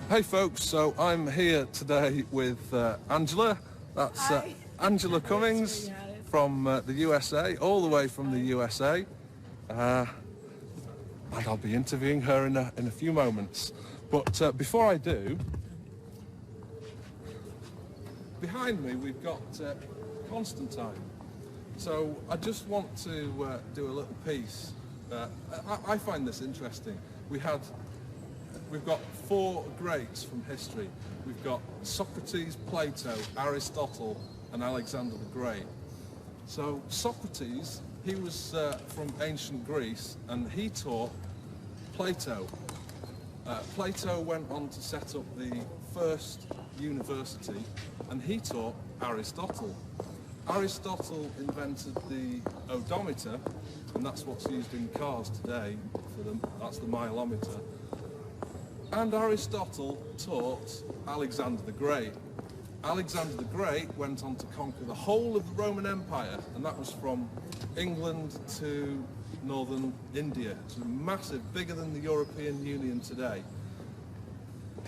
Hey folks, so I'm here today with Angela. That's Angela Cummings from the USA, all the way from the USA. And I'll be interviewing her in a few moments. But before I do, behind me we've got Constantine. So I just want to do a little piece. I find this interesting. We've got four greats from history. We've got Socrates, Plato, Aristotle, and Alexander the Great. So Socrates, he was from ancient Greece, and he taught Plato. Plato went on to set up the first university, and he taught Aristotle. Aristotle invented the odometer, and that's what's used in cars today for them. That's the mileometer. And Aristotle taught Alexander the Great. Alexander the Great went on to conquer the whole of the Roman Empire, and that was from England to northern India. It's massive, bigger than the European Union today.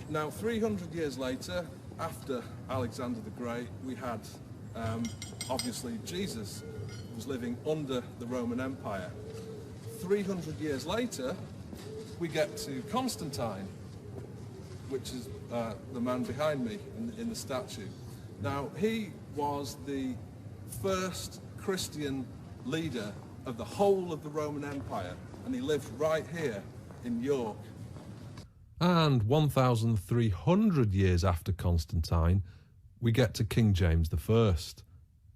Now, 300 years later, after Alexander the Great, we had, obviously, Jesus was living under the Roman Empire. 300 years later, we get to Constantine, which is the man behind me in the statue. Now, he was the first Christian leader of the whole of the Roman Empire, and he lived right here in York. And 1,300 years after Constantine, we get to King James I.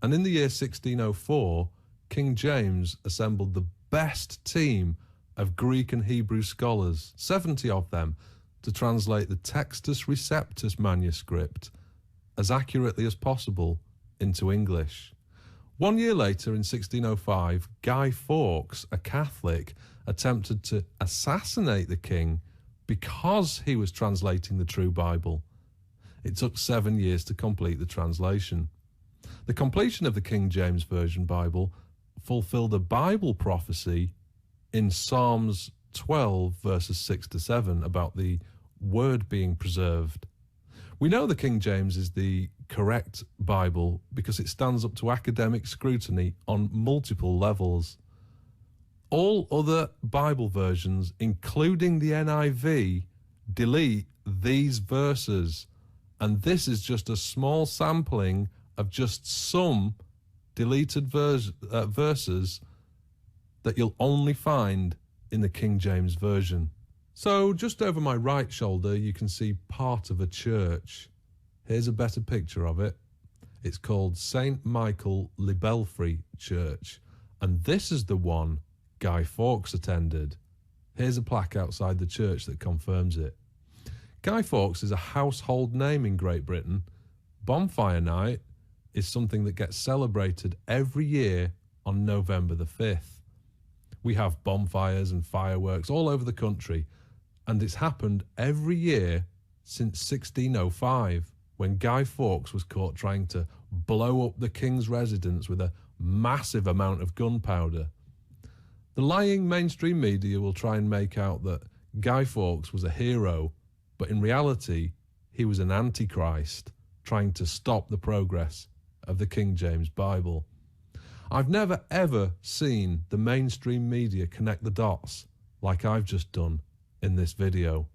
And in the year 1604, King James assembled the best team of Greek and Hebrew scholars, 70 of them, to translate the Textus Receptus manuscript as accurately as possible into English. 1 year later, in 1605, Guy Fawkes, a Catholic, attempted to assassinate the king because he was translating the true Bible. It took 7 years to complete the translation. The completion of the King James Version Bible fulfilled a Bible prophecy in Psalms 12, verses 6 to 7, about the word being preserved. We know the King James is the correct Bible because it stands up to academic scrutiny on multiple levels. All other Bible versions, including the NIV, delete these verses, and this is just a small sampling of just some deleted verses that you'll only find in the King James Version. So just over my right shoulder, you can see part of a church. Here's a better picture of it. It's called St. Michael le Belfry Church, and this is the one Guy Fawkes attended. Here's a plaque outside the church that confirms it. Guy Fawkes is a household name in Great Britain. Bonfire Night is something that gets celebrated every year on November the 5th. We have bonfires and fireworks all over the country, and it's happened every year since 1605, when Guy Fawkes was caught trying to blow up the king's residence with a massive amount of gunpowder. The lying mainstream media will try and make out that Guy Fawkes was a hero, but in reality, he was an antichrist trying to stop the progress of the King James Bible. I've never ever seen the mainstream media connect the dots like I've just done in this video.